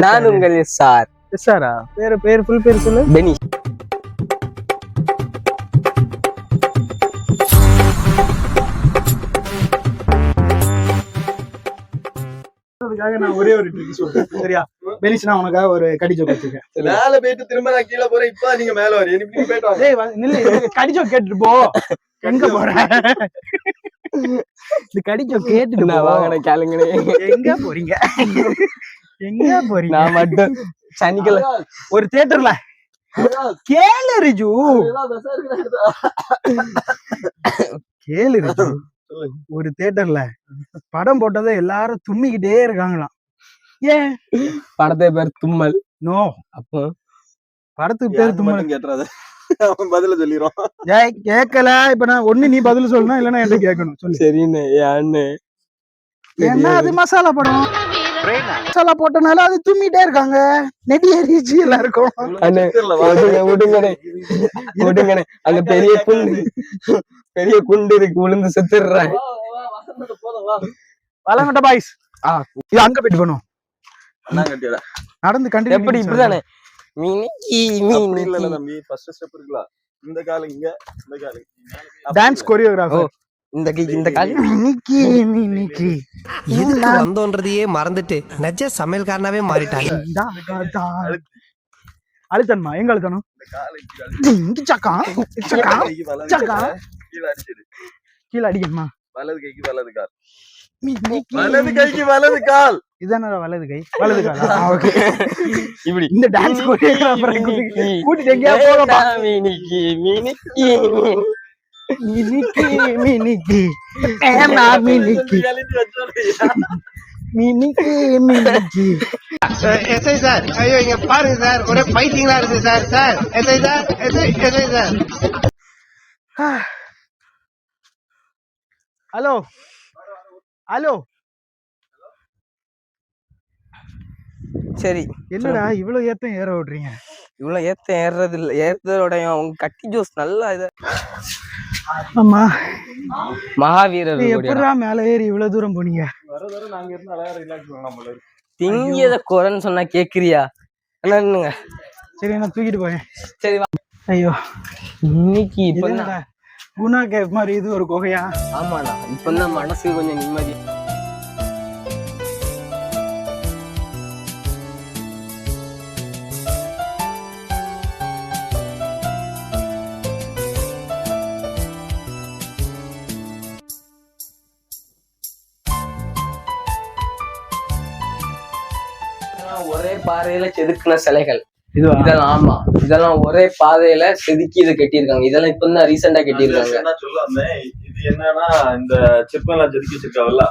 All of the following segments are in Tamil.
நான் உங்கள் சார். சாரா? பேரு ஃபுல் பேர் சொல்லு. பெனி. நான் ஒரே ஒரு ட்ரிக் சொல்றேன், சரியா? பெனிஸ்னா உனக்காக ஒரு கடி ஜோக் வச்சிருக்கேன். மேல போயிட்டு திரும்ப நான் கீழே போறேன். இப்ப நீங்க மேல வரீங்க, நீங்க போயிட்டு வாங்க. டேய் நில்லு, கடி ஜோக் கேட்டுட்டு போ. எங்க போற? இந்த கடி ஜோக் கேட்டுட்டு நான் வாங்கன கேளுங்களே. எங்க போறீங்க? எங்க போறீங்க? நான் மட்டும் சனிக்கிழமை ஒரு தியேட்டர்ல கேளு ரிஜு, கேளு ரிஜு. ஒரு தியேட்டர்ல படம் போட்டதை எல்லாரும் தும்மிக்கிட்டே இருக்காங்களாம். ஏன்? படத்தை பேர் தும்மல். நோ, அப்போ படத்துக்கு பேர் தும்மல். கேட்டுறாத, அவன் பதில சொல்லிடுவான். ஏய் கேட்கல. இப்ப நான் ஒண்ணு நீ பதில் சொல்லணும், இல்லன்னா என்கிட்ட கேட்கணும். சொல்லு. சரின்னு யான்னு ஏன்னா அது மசாலா படம். மசாலா போட்டனால அது தும்மிட்டே இருக்காங்க. நெடி ஏறிச்சு எல்லாருக்கும். விடுங்கண்ணே, அங்க பெரிய குண்டு இருக்கு, விழுந்து செத்துடுறேன். வளங்கட்ட பாய்ஸ், இது அங்க போயிட்டு பண்ணும். நடந்து கண்டு எப்படி இப்படிதானே? ஃபர்ஸ்ட் ஸ்டெப் இருக்குல, இந்த கால இங்க, இந்த கால டான்ஸ் கோரியோகிராஃபர். இந்த கால் இன்னைக்கு எதுக்கு வந்தோன்றதையே மறந்துட்டு நெஜ சமையல்காரனாவே மாறிட்டாங்க. அழுத்தணுமா? எங்க அழுத்தணும்? கீழே அடிக்கணுமா? வலது கைக்கு வலது கால், வலது கைக்கு வலது கால். இதான வலது கை வலது கால். ஓகே, இப்படி இந்த டான்ஸ் கோரியோகிராஃபரை கூட்டிட்டு எங்கயா போறோமா? மினிக்கி எஸ்ஐ சார், ஐயோ இங்க பாருங்க சார், ஒரே ஃபைட்டிங்கா இருக்கு sir. Sir SI sir, SI sir. Hello hello, சரி. என்னடா இவ்வளவு ஏத்தம் ஏற விடுறீங்க? இவ்வளவு ஏறது இல்ல, ஏறதோடைய உங்க கட்டி ஜூஸ் நல்லா இது. ஆமா, மகாவீரர் எப்படா மேல ஏறி இவ்வளவு தூரம் போனீங்க? நாங்க இருந்து அழகா ரிலாக்ஸ் பண்ணலாம் போல. திங்கியத குறைன்னு சொன்னா கேக்குறியா? என்னங்க? சரி, நான் தூக்கிட்டு போயேன். சரி வா. ஐயோ, இன்னைக்கு இப்ப குணா கேப் மாதிரி இது ஒரு குகையா? ஆமாண்ணா, இப்பதான் மனசு கொஞ்சம் நிம்மதி. ஒரே பாறையில செதுக்குன சிலைகள் இதெல்லாம். ஆமா, இதெல்லாம் ஒரே பாதையில செதுக்கி இதை கட்டியிருக்காங்க. இதெல்லாம் இப்பதான் ரீசெண்டா கட்டியிருக்காங்க. என்ன சொல்ல வந்தேன், இது என்னன்னா இந்த சிற்பெல்லாம் செதுக்கி வச்சிருக்காங்கல்ல,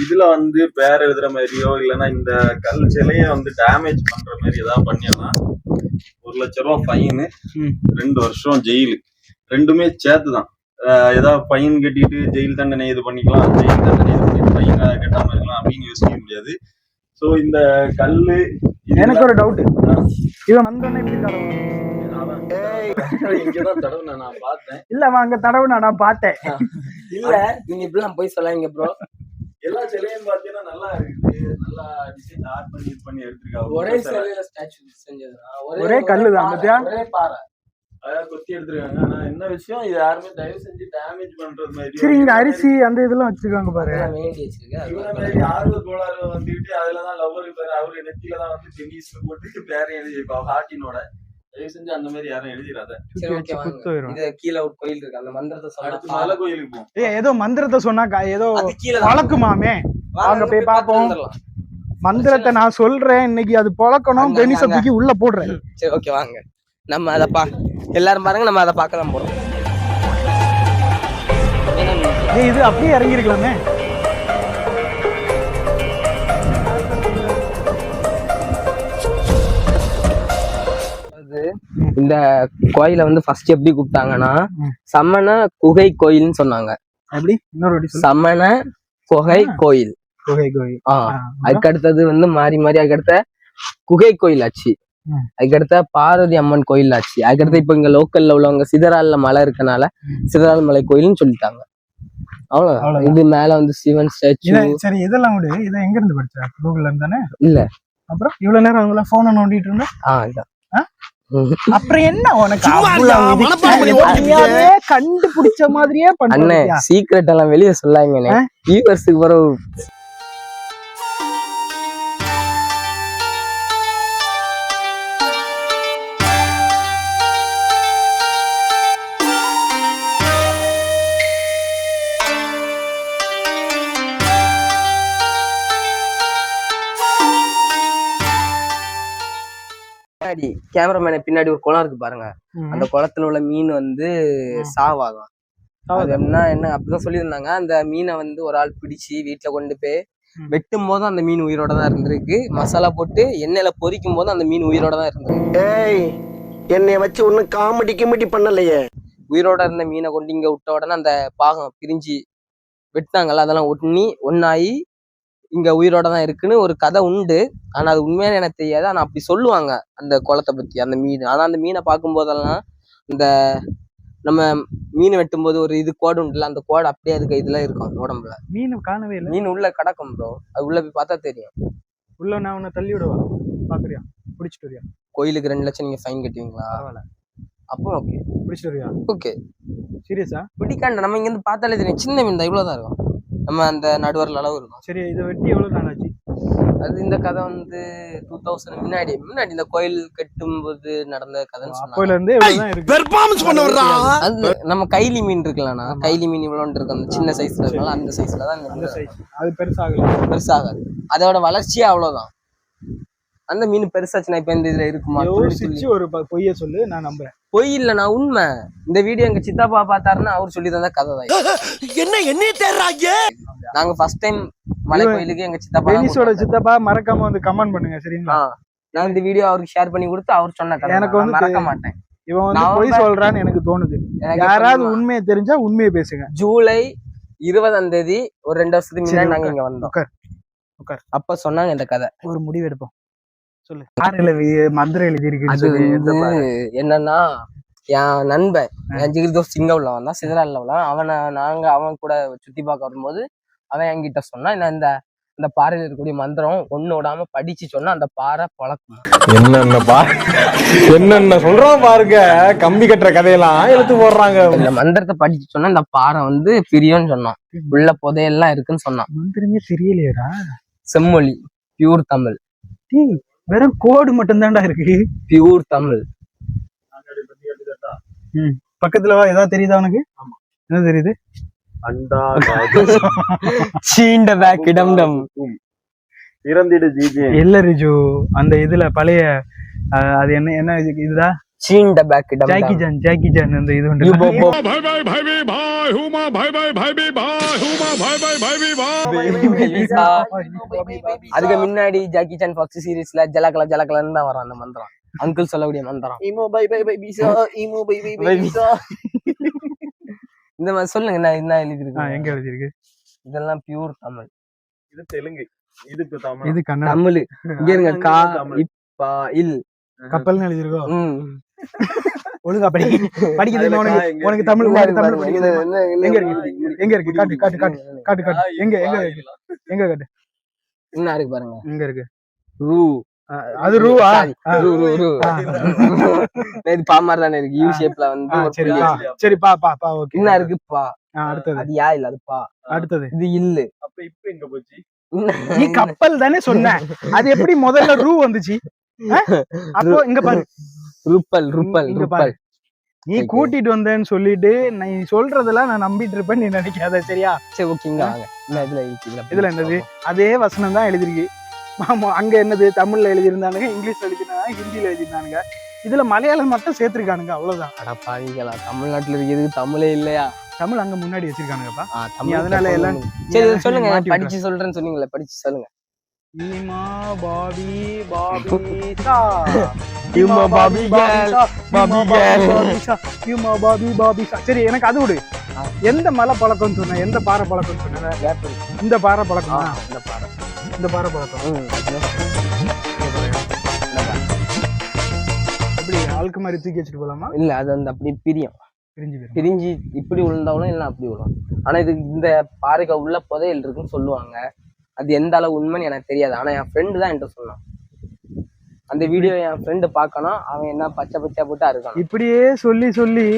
இதுல வந்து பேர் எழுதுற மாதிரியோ இல்லைன்னா இந்த கல் சிலைய வந்து டேமேஜ் பண்ற மாதிரி ஏதாவது பண்ணியானா 1 லட்சம் ரூபாய் ஃபைனு, 2 வருஷம் ஜெயிலு. ரெண்டுமே சேர்த்துதான். ஏதாவது ஃபைன் கட்டிட்டு ஜெயில் தண்டனை இது பண்ணிக்கலாம், ஜெயில் தண்டனை இது பண்ணிட்டு ஃபைன் கட்டாம இருக்கலாம் அப்படின்னு யோசிக்க முடியாது. சோ இந்த கல்லு, எனக்கு ஒரு டவுட், இவன் வந்தோடனே இப்படி தடவை? இங்கதான் தடவை நான் பார்த்தேன். இல்ல அங்க தடவை நான் பார்த்தேன். இல்ல நீங்க இப்படிலாம் போய் சொல்லாங்க ப்ரோ. எல்லா சிலையும் பாத்தீங்கன்னா நல்லா இருக்கு, நல்லா டிசைன் ஆர்ட் பண்ணி எடுத்திருக்காங்க. ஒரே சிலையில ஸ்டாச்சு செஞ்சதுனா ஒரே கல்லுதான், பாத்தியா? ஒரே பாறை அதாவது கொத்தி எடுத்திருக்காங்க. ஆனா என்ன விஷயம், இது யாருமே தயவு செஞ்சு டேமேஜ் பண்றது மாதிரி. சரி, இங்க அரிசி அந்த இதெல்லாம் வச்சிருக்காங்க பாரு. ஆர்வ கோளாறு வந்துட்டு அதுலதான் லவ்வர் பேரு, அவரு நெத்தியில தான் வந்து டென்னிஸ்ல போட்டு பேரையும் எழுதிருப்பாங்க ஹார்டினோட. தயவு செஞ்சு அந்த மாதிரி யாரும் எழுதிடாத. கீழே ஒரு கோயில் இருக்கு, அந்த மந்திரத்தை சொன்னா மலை கோயிலுக்கு போவோம். ஏதோ மந்திரத்தை சொன்னா ஏதோ பழக்குமாமே, அங்க போய் பாப்போம். மந்திரத்தை நான் சொல்றேன், இன்னைக்கு அது பழக்கணும். பெனிஸ தூக்கி உள்ள போடுறேன். சரி, ஓகே வாங்க. நம்ம அதை எல்லாரும் பாருங்க, நம்ம அதை பார்க்க தான் போறோம். இது அப்படியே இறங்கி இருக்கலாமே. இந்த கோயிலை வந்து ஃபர்ஸ்ட் எப்படி கூப்பிட்டாங்கன்னா சமண குகை கோயில்னு சொன்னாங்க. எப்படி? இன்னொரு சமண குகை கோயில். அதுக்கு அடுத்தது வந்து மாறி அதுக்கடுத்த குகை கோயில் ஆச்சு. அதுக்கடுத்த பார்வதி அம்மன் கோயில் ஆச்சு. அதுக்கடுத்து இப்ப இங்க லோக்கல்ல உள்ளவங்க சிதறால மலை இருக்கனால சிதறால் மலை கோயில்னு சொல்லிட்டாங்க. அவ்வளவு. இது மேல வந்து சிவன் ஸ்டாச்சு. சரி, இதெல்லாம் விடு. இதை எங்க இருந்து படிச்ச? கூகுள்ல இருந்தானே? இல்ல, அப்புறம் இவ்வளவு நேரம் அவங்கள போனை நோண்டிட்டு இருந்தா இதான். அப்புறம் என்ன உனக்கு கண்டுபிடிச்ச மாதிரியே அண்ணே பண்ண சீக்ரெட் எல்லாம் வெளியே சொல்லாங்கண்ணே யூவர்ஸுக்கு பிறகு பின்னாடி கேமராமேன பின்னாடி ஒரு குளம் இருக்கு பாருங்க. அந்த குளத்துல உள்ள மீன் வந்து சாவாகும். அது என்ன அப்படிதான் சொல்லியிருந்தாங்க. அந்த மீனை வந்து ஒரு ஆள் பிடிச்சு வீட்டுல கொண்டு போய் வெட்டும் போதும் அந்த மீன் உயிரோட தான் இருந்திருக்கு. மசாலா போட்டு எண்ணெயில பொரிக்கும் போதும் அந்த மீன் உயிரோட தான் இருந்திருக்கு. என்னைய வச்சு ஒன்னும் காமெடி பண்ணலையே. உயிரோட இருந்த மீனை கொண்டு இங்க விட்ட உடனே அந்த பாகம் பிரிஞ்சு வெட்டினாங்கல்ல, அதெல்லாம் ஒன்னாயி இங்க உயிரோட தான் இருக்குன்னு ஒரு கதை உண்டு. ஆனா அது உண்மையான எனக்கு தெரியாது. ஆனா அப்படி சொல்லுவாங்க அந்த குளத்தை பத்தி, அந்த மீன். ஆனா அந்த மீனை பார்க்கும் போதெல்லாம் இந்த நம்ம மீன் வெட்டும் போது ஒரு கோடு உண்டுல, அந்த கோடு அப்படியே அதுக்கு இதுல இருக்கும் உடம்புல. மீன் காணவே இல்லை. மீன் உள்ள கிடக்கும் ப்ரோ. அது உள்ள போய் பார்த்தா தெரியும். உள்ள நான் உன்னை தள்ளி விடுவா, பாக்குறியா? பிடிச்சிட்டு வரியா? கோயிலுக்கு 2 லட்சம் நீங்க ஃபைன் கட்டுவீங்களா? பரவாயில்ல. அப்போ ஓகே, பிடிச்சிட்டு வரியா? ஓகே. சீரியஸா? பிடிக்காண்ட நம்ம இங்க இருந்து பார்த்தாலே தெரியும். சின்ன மீன் தான், இவ்வளவுதான் இருக்கும். நம்ம அந்த நடுவரில் அளவு இருக்கும். சரி, இதை வெட்டி எவ்வளவு நாள் ஆச்சு? அது இந்த கதை வந்து 2000 முன்னாடி இந்த கோயில் கட்டும் போது நடந்த கதைன்னு சொன்னாங்க. அது நம்ம கைலி மீன் இருக்குல்லண்ணா, கைலி மீன் இவ்வளோன்னு இருக்கும், அந்த சின்ன சைஸ்ல இருக்கலாம். அந்த சைஸ்ல தான் அது பெருசாகாது. அதோட வளர்ச்சியே அவ்வளவுதான். அந்த மீன் பெருசாச்சுன்னா இப்ப இந்த இதுல இருக்குமா? ஒரு பொய்ய சொல்லு, நான் நம்புறேன். பொய் இல்லண்ணா, உண்மை. இந்த வீடியோ எங்க சித்தாப்பா பார்த்தாருன்னா அவர் சொல்லி தந்த கதை தான். என்ன தேடுறாங்க? நாங்க ஃபர்ஸ்ட் டைம் மலை கோயிலுக்கு எங்க சித்தப்பா மறக்காம வந்து கமெண்ட் பண்ணுங்க, சரிங்களா? நான் இந்த வீடியோ அவருக்கு ஷேர் பண்ணி கொடுத்து அவர் சொன்ன கதை எனக்கு வந்து மறக்க மாட்டேன். இவன் வந்து பொய் சொல்றான்னு எனக்கு தோணுது. யாராவது உண்மையை தெரிஞ்சா உண்மையை பேசுங்க. ஜூலை 20ஆம் தேதி ஒரு 2 வருஷத்துக்கு முன்னாடி நாங்க இங்க வந்தோம். அப்ப சொன்னாங்க இந்த கதை. ஒரு முடிவு எடுப்போம். சொல்லு. மந்திரம் எழுதி இருக்கு. என்னன்னா, என் நண்பன் என் ஜிகிர் தோஸ்த் இங்க உள்ளவன் தான், சிதறால உள்ளவன். அவன் கூட சுத்தி பார்க்க வரும்போது அவன் என்கிட்ட சொன்னா, இந்த பாறையில இருக்கக்கூடிய மந்திரம் ஒண்ணு விடாம படிச்சு சொன்னா அந்த பாறை பழக்கும். என்னென்ன சொல்றோம் பாருங்க, கம்பி கட்டுற கதையெல்லாம் எடுத்து போடுறாங்க. இந்த மந்திரத்தை படிச்சு சொன்னா இந்த பாறை வந்து பிரியோன்னு சொன்னான். உள்ள புதையெல்லாம் இருக்குன்னு சொன்னான். மந்திரமே தெரியலையடா. செம்மொழி, பியூர் தமிழ். வெறும் கோடு மட்டும் தான்டா இருக்கு. பியூர் தமிழ். பக்கத்துல ஏதாவது தெரியுதா உனக்கு? என்ன தெரியுது? இல்ல ரிஜு, அந்த இதுல பழைய அது என்ன இதுதா? ஜாக்கி ஜான் அந்த இது உண்டு. அதுக்கு முன்னாடி ஜாக்கி சான் ஃபர்ஸ்ட் சீரீஸ்ல ஜலகலன்னு தான் வரும் அந்த மந்திரம். அங்கிள் சொல்லக்கூடிய மந்திரம். இந்த மாதிரி சொல்லுங்க, என்ன எழுதிருக்கு? எங்க எழுதிருக்கு? இதெல்லாம் பியூர் தமிழ். இது தெலுங்கு, இது தமிழ், இது கன்னடம். தமிழ். இங்க இருங்க, கா இப்பா இல் கப்பல்னு எழுதிருக்கோம். ஒழுங்கா படிக்கிறது உனக்கு தமிழ் படிக்கிறது எங்க இருக்கு? காட்டு காட்டு காட்டு காட்டு காட்டு. எங்க காட்டு. என்ன இருக்கு பாருங்க. எங்க இருக்கு? ரூ. அது ரூவா? இது பா மாதிரி தானே இருக்கு, யூ ஷேப்ல வந்து. சரி, பா ஓகே. என்ன இருக்கு? பா. அடுத்தது அது யா இல்ல, அது பா. அடுத்தது இது இல்லு. அப்ப இப்ப எங்க போச்சு? நீ கப்பல் தானே சொன்ன, அது எப்படி முதல்ல ரூ வந்துச்சு? அப்போ இங்க பாரு, ருப்பல். நீ கூட்டிட்டு வந்தேன்னு சொல்லிட்டு நீ சொல்றதெல்லாம் நான் நம்பிட்டு இருப்பேன் நீ நினைக்காத, சரியா? சரி, ஓகேங்க. இதுல என்னது? அதே வசனம் தான் எழுதிருக்கு. ஆமா, அங்க என்னது? தமிழ்ல எழுதியிருந்தானுங்க, இங்கிலீஷ்ல எழுதிருந்தாங்க, ஹிந்தியில எழுதிருந்தானுங்க. இதுல மலையாளம் மட்டும் சேர்த்திருக்கானுங்க, அவ்வளவுதான். அடப்பாவிங்களா, தமிழ்நாட்டுல இருக்கிறதுக்கு தமிழே இல்லையா? தமிழ் அங்க முன்னாடி வச்சிருக்கானுங்கப்பா. அதனால எல்லாம் சரி சொல்லுங்க. படிச்சு சொல்றேன்னு சொன்னீங்களே, படிச்சு சொல்லுங்க. சரி, எனக்கு அது விடு. எந்த மலை பழக்கம் சொன்ன? எந்த பாறை பழக்கம் சொன்ன? இந்த பாறை பழக்கம். இந்த பாறை பழக்கம் எப்படி ஆளுக்கு மாதிரி தூக்கி வச்சுட்டு போலாமா? இல்ல, அது வந்து அப்படி பிரிஞ்சு இப்படி விழுந்தாலும் இல்லை அப்படி விழும். ஆனா இது இந்த பாறைக்கு உள்ள புதையல் இருக்குன்னு சொல்லுவாங்க. அது எந்த அளவு உண்மைன்னு எனக்கு தெரியாது. ஆனா என் ஃப்ரெண்டு தான் என்கிட்ட சொன்னான். அந்த வீடியோ என் ஃப்ரெண்டு பார்க்கணும், அவன் என்ன பச்சை பச்சையா போட்டு அறுக்கணும். இப்படியே சொல்லி சொல்லி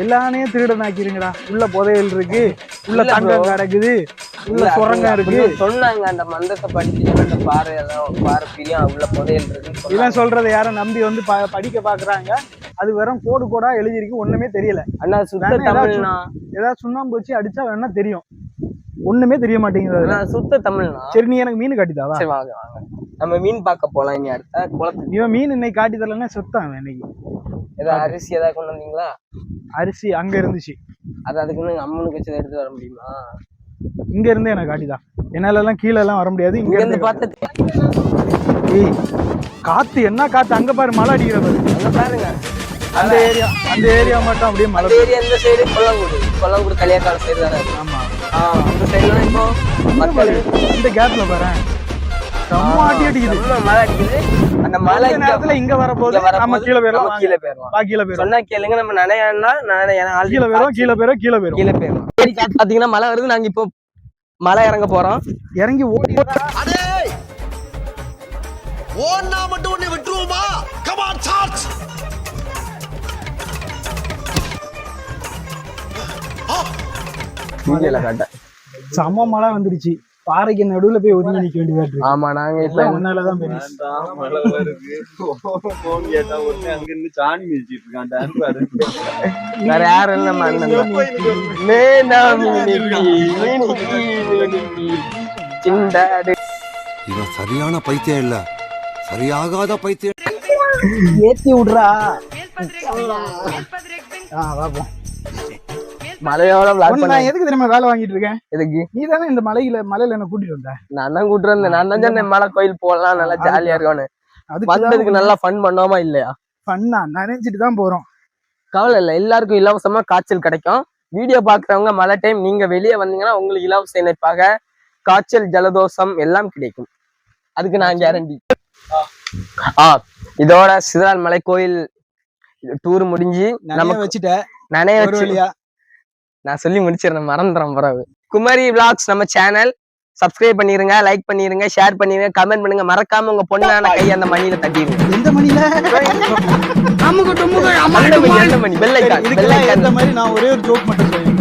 எல்லானே திருடனாக்கிருங்கடா. உள்ள புதையல் இருக்கு, உள்ள தங்கம் கிடக்குது, உள்ள சுரங்கம் இருக்கு சொன்னாங்க. அந்த மந்தத்தை படிச்சு அந்த பாறை எல்லாம் பாறை பிரியம் உள்ள புதையல் இருக்கு இதெல்லாம் சொல்றதை யாரும் நம்பி வந்து படிக்க பாக்குறாங்க. அது வெறும் கோடு கோடா எழுதிருக்கு, ஒண்ணுமே தெரியல. அண்ணா சுத்த தமிழ்னா ஏதாவது சுண்ணாம்பு வச்சு அடிச்சா வேணா தெரியும், ஒண்ணுமே தெரிய மாட்டேங்குது. சுத்த தமிழ்னா. சரி நீ எனக்கு மீன் காட்டிதாவா? சரி வாங்க வாங்க, நம்ம மீன் பார்க்க போலாம். இனி அடுத்த குளத்துக்கு. இவன் மீன் இன்னைக்கு காட்டி தரலன்னா செத்தான் இன்னைக்கு. ஏதாவது அரிசி ஏதாவது கொண்டு வந்தீங்களா? அரிசி அங்க இருந்துச்சு, அது அதுக்குன்னு அம்மனுக்கு வச்சு எடுத்து வர முடியுமா? இங்க இருந்து எனக்கு காட்டிதான். என்னால எல்லாம் கீழே எல்லாம் வர முடியாது. இங்க இருந்து பார்த்து காத்து என்ன காத்து, அங்க பாரு மழை அடிக்கிற பாரு. அங்க பாருங்க, அந்த ஏரியா மட்டும் அப்படியே மழை. ஏரியா இந்த சைடு கொல்லங்குடி கலியாக்கால சைடு தானே. ஆமா, அந்த சைடுலாம் இப்போ இந்த கேப்ல பாரு செம்ம அடி அடிக்குது, மழை அடிக்குது. அந்த மழை நேரத்துல இங்க வரப்போது நம்ம கீழே போயிடலாம். கீழே போயிடலாம் சொன்னா கேளுங்க, நம்ம நனையானா கீழே போயிடும். பாத்தீங்கன்னா மழை வருது. நாங்க இப்போ மலை இறங்க போறோம். இறங்கி ஓடி ஓன்னா மட்டும் உன்னை விட்டுருவோமா? Come on charge. வீடியோல காட்ட செம்ம மழை வந்துருச்சு. பாறைக்கு நடுவுல போய் ஒதுங்கி நிக்க வேண்டியதா இருக்கு. ஆமா, நாங்க இப்ப முன்னாலதான் மழை வருது. போன் கேட்டா ஒண்ணு அங்க இருந்து சாணி மிதிச்சிட்டு இருக்கான். டான்ஸ் ஆடுது. வேற யாரும் இல்ல. நம்ம அண்ணன் இவன் சரியான பைத்தியம் இல்ல, சரியாகாத பைத்தியம். ஏத்தி விடுறா. பாப்போம். மலையோட நான் எதுக்கு தெரியுமா வேலை வாங்கிட்டு இருக்கேன்? எதுக்கு? நீ தானே இந்த மலையில என்ன கூட்டிட்டு வந்த. நான் தான் கூட்டிட்டு வந்தேன். நான் தான் சொன்னேன் மலை கோயில் போகலாம், நல்லா ஜாலியா இருக்கும்னு. வந்ததுக்கு நல்லா ஃபன் பண்ணோமா இல்லையா? ஃபன்னா நினைச்சிட்டு தான் போறோம். கவலை இல்லை, எல்லாருக்கும் இலவசமா காய்ச்சல் கிடைக்கும். வீடியோ பாக்குறவங்க மழை டைம் நீங்க வெளியே வந்தீங்கன்னா உங்களுக்கு இலவச இணைப்பாக காய்ச்சல் ஜலதோஷம் எல்லாம் கிடைக்கும். அதுக்கு நான் கேரண்டி. இதோட சிதறால் மலை கோயில் டூர் முடிஞ்சு நம்ம வச்சுட்டேன். நனைய வச்சு நான் சொல்லி முடிச்சிடறேன், மறந்துறேன். பிறகு குமரி விளாக்ஸ் நம்ம சேனல் சப்ஸ்கிரைப் பண்ணிருங்க, லைக் பண்ணிருங்க, ஷேர் பண்ணிருங்க, கமெண்ட் பண்ணுங்க. மறக்காம உங்க பொண்ணான கை அந்த மணியில தட்டிடுங்க. எந்த மணியில? மணி பெல் ஐகான். இந்த மாதிரி நான் ஒரே ஒரு ஜோக் மட்டும் சொல்லுவேன்.